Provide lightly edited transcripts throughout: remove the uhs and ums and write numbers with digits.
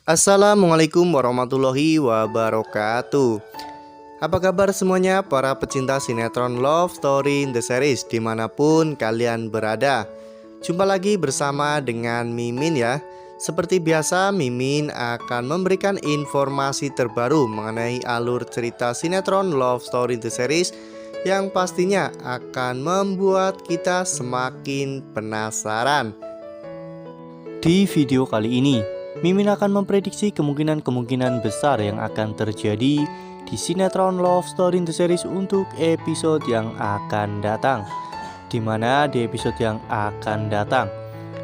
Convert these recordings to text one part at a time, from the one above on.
Assalamualaikum warahmatullahi wabarakatuh. Apa kabar semuanya para pecinta sinetron Love Story in the Series dimanapun kalian berada. Jumpa lagi bersama dengan Mimin ya. Seperti biasa Mimin akan memberikan informasi terbaru mengenai alur cerita sinetron Love Story in the Series yang pastinya akan membuat kita semakin penasaran. Di video kali ini Mimin akan memprediksi kemungkinan-kemungkinan besar yang akan terjadi di sinetron Love Story in the Series untuk episode yang akan datang. Dimana di episode yang akan datang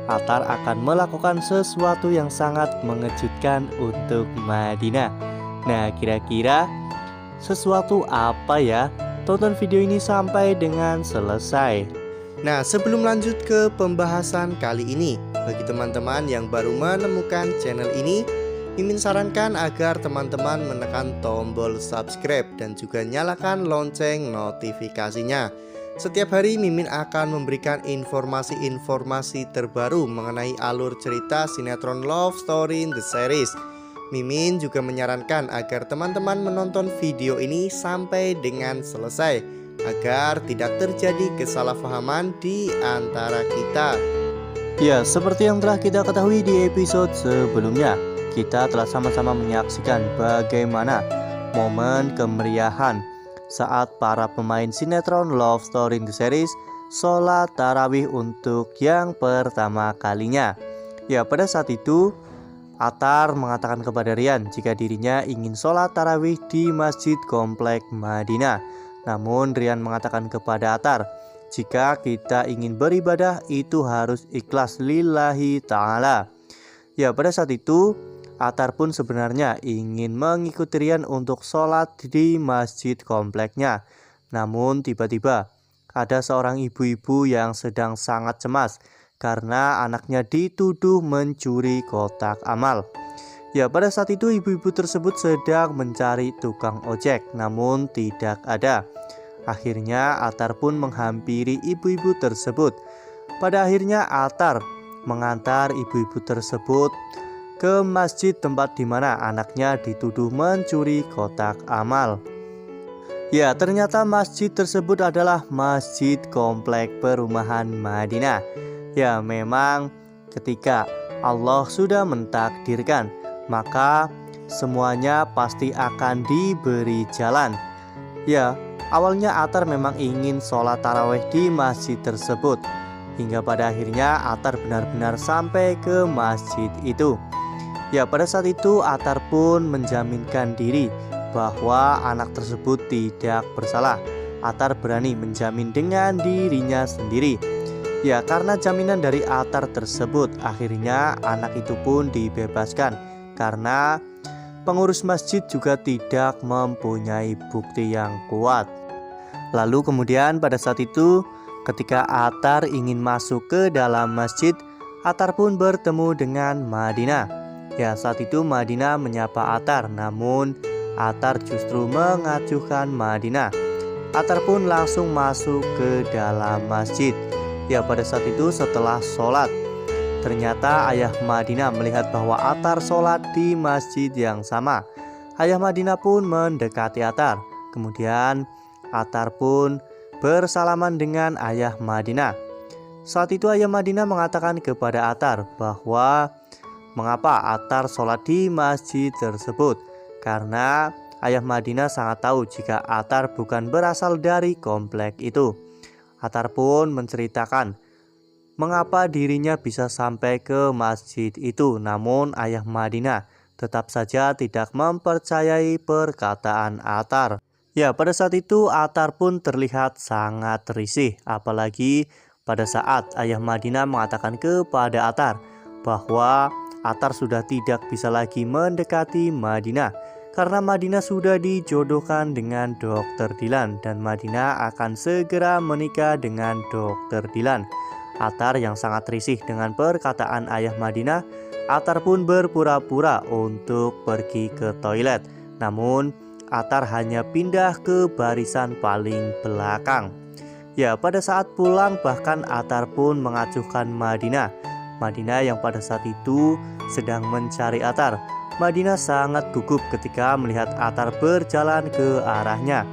Atar akan melakukan sesuatu yang sangat mengejutkan untuk Madinah. Nah, kira-kira sesuatu apa ya? Tonton video ini sampai dengan selesai. Nah, sebelum lanjut ke pembahasan kali ini, bagi teman-teman yang baru menemukan channel ini, Mimin sarankan agar teman-teman menekan tombol subscribe dan juga nyalakan lonceng notifikasinya. Setiap hari Mimin akan memberikan informasi-informasi terbaru mengenai alur cerita sinetron Love Story in the Series. Mimin juga menyarankan agar teman-teman menonton video ini sampai dengan selesai, agar tidak terjadi kesalahpahaman di antara kita. Ya, seperti yang telah kita ketahui di episode sebelumnya, kita telah sama-sama menyaksikan bagaimana momen kemeriahan saat para pemain sinetron Love Story in the Series sholat tarawih untuk yang pertama kalinya. Ya, pada saat itu Atar mengatakan kepada Rian jika dirinya ingin sholat tarawih di Masjid Komplek Madinah. Namun Rian mengatakan kepada Atar, jika kita ingin beribadah itu harus ikhlas lillahi ta'ala. Ya, pada saat itu Atar pun sebenarnya ingin mengikuti Rian untuk sholat di masjid kompleknya. Namun tiba-tiba ada seorang ibu-ibu yang sedang sangat cemas karena anaknya dituduh mencuri kotak amal. Ya, pada saat itu ibu-ibu tersebut sedang mencari tukang ojek, namun tidak ada. Akhirnya Atar pun menghampiri ibu-ibu tersebut. Pada akhirnya Atar mengantar ibu-ibu tersebut ke masjid tempat di mana anaknya dituduh mencuri kotak amal. Ya, ternyata masjid tersebut adalah Masjid Komplek Perumahan Madinah. Ya, memang ketika Allah sudah mentakdirkan, maka semuanya pasti akan diberi jalan. Ya, awalnya Atar memang ingin sholat tarawih di masjid tersebut, hingga pada akhirnya Atar benar-benar sampai ke masjid itu. Ya, pada saat itu Atar pun menjaminkan diri bahwa anak tersebut tidak bersalah. Atar berani menjamin dengan dirinya sendiri. Ya, karena jaminan dari Atar tersebut, akhirnya anak itu pun dibebaskan karena pengurus masjid juga tidak mempunyai bukti yang kuat. Lalu kemudian pada saat itu ketika Atar ingin masuk ke dalam masjid, Atar pun bertemu dengan Madinah. Ya, saat itu Madinah menyapa Atar, namun Atar justru mengacuhkan Madinah. Atar pun langsung masuk ke dalam masjid. Ya, pada saat itu setelah sholat, ternyata ayah Madinah melihat bahwa Atar sholat di masjid yang sama. Ayah Madinah pun mendekati Atar. Kemudian Atar pun bersalaman dengan ayah Madinah. Saat itu ayah Madinah mengatakan kepada Atar bahwa mengapa Atar sholat di masjid tersebut. Karena ayah Madinah sangat tahu jika Atar bukan berasal dari komplek itu. Atar pun menceritakan mengapa dirinya bisa sampai ke masjid itu. Namun ayah Madinah tetap saja tidak mempercayai perkataan Atar. Ya, pada saat itu Atar pun terlihat sangat risih. Apalagi pada saat ayah Madinah mengatakan kepada Atar bahwa Atar sudah tidak bisa lagi mendekati Madinah karena Madinah sudah dijodohkan dengan Dr. Dilan dan Madinah akan segera menikah dengan Dr. Dilan. Atar yang sangat risih dengan perkataan ayah Madinah, Atar pun berpura-pura untuk pergi ke toilet. Namun Atar hanya pindah ke barisan paling belakang. Ya, pada saat pulang bahkan Atar pun mengacuhkan Madinah. Madinah yang pada saat itu sedang mencari Atar. Madinah sangat gugup ketika melihat Attar berjalan ke arahnya.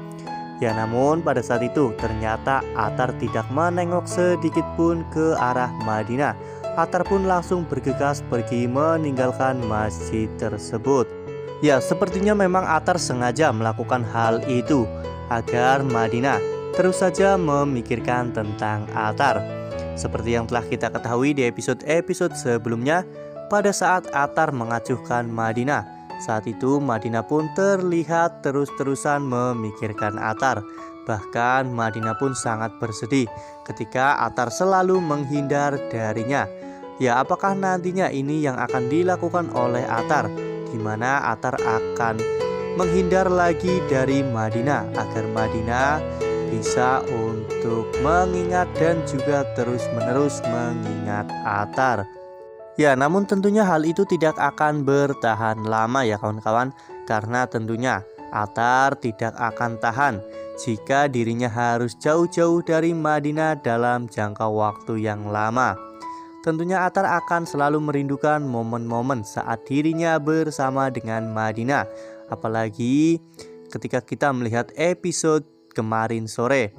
Ya, namun pada saat itu ternyata Attar tidak menengok sedikit pun ke arah Madinah. Attar pun langsung bergegas pergi meninggalkan masjid tersebut. Ya, sepertinya memang Attar sengaja melakukan hal itu agar Madinah terus saja memikirkan tentang Attar. Seperti yang telah kita ketahui di episode-episode sebelumnya, pada saat Attar mengacuhkan Madinah, saat itu Madinah pun terlihat terus-terusan memikirkan Attar. Bahkan Madinah pun sangat bersedih ketika Attar selalu menghindar darinya. Ya, apakah nantinya ini yang akan dilakukan oleh Attar, di mana Attar akan menghindar lagi dari Madinah agar Madinah bisa untuk mengingat dan juga terus-menerus mengingat Attar. Ya, namun tentunya hal itu tidak akan bertahan lama ya kawan-kawan, karena tentunya Attar tidak akan tahan jika dirinya harus jauh-jauh dari Madinah dalam jangka waktu yang lama. Tentunya Attar akan selalu merindukan momen-momen saat dirinya bersama dengan Madinah, apalagi ketika kita melihat episode kemarin sore.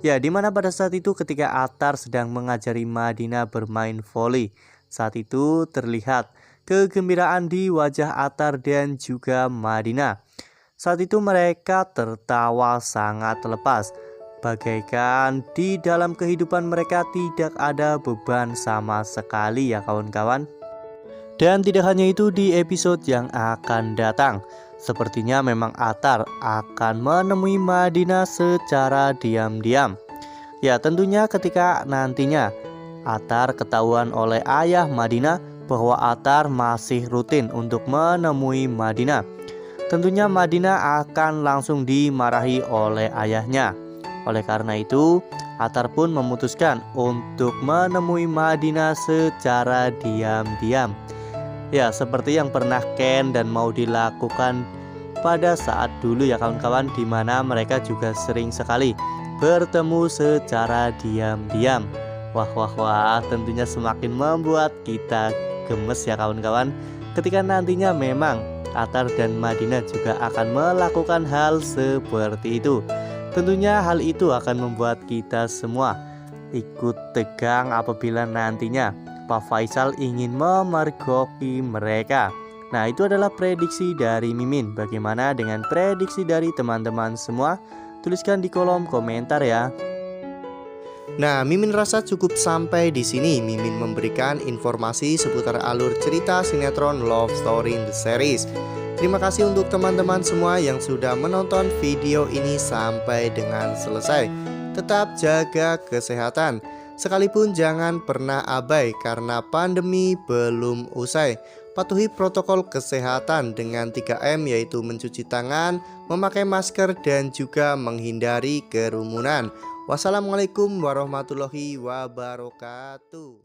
Ya, dimana pada saat itu ketika Attar sedang mengajari Madinah bermain voli, saat itu terlihat kegembiraan di wajah Attar dan juga Madinah. Saat itu mereka tertawa sangat lepas, bagaikan di dalam kehidupan mereka tidak ada beban sama sekali ya kawan-kawan. Dan tidak hanya itu, di episode yang akan datang, sepertinya memang Attar akan menemui Madinah secara diam-diam. Ya, tentunya ketika nantinya Attar ketahuan oleh ayah Madinah bahwa Attar masih rutin untuk menemui Madinah, tentunya Madinah akan langsung dimarahi oleh ayahnya. Oleh karena itu, Attar pun memutuskan untuk menemui Madinah secara diam-diam. Ya, seperti yang pernah Ken dan Maud lakukan pada saat dulu ya kawan-kawan, di mana mereka juga sering sekali bertemu secara diam-diam. Wah, tentunya semakin membuat kita gemes ya kawan-kawan, ketika nantinya memang Attar dan Madinah juga akan melakukan hal seperti itu. Tentunya hal itu akan membuat kita semua ikut tegang apabila nantinya Pak Faisal ingin memergoki mereka. Nah, itu adalah prediksi dari Mimin. Bagaimana dengan prediksi dari teman-teman semua? Tuliskan di kolom komentar ya. Nah, Mimin rasa cukup sampai di sini. Mimin memberikan informasi seputar alur cerita sinetron Love Story in the Series. Terima kasih untuk teman-teman semua yang sudah menonton video ini sampai dengan selesai. Tetap jaga kesehatan, sekalipun jangan pernah abai karena pandemi belum usai. Patuhi protokol kesehatan dengan 3M, yaitu mencuci tangan, memakai masker, dan juga menghindari kerumunan. Wassalamualaikum warahmatullahi wabarakatuh.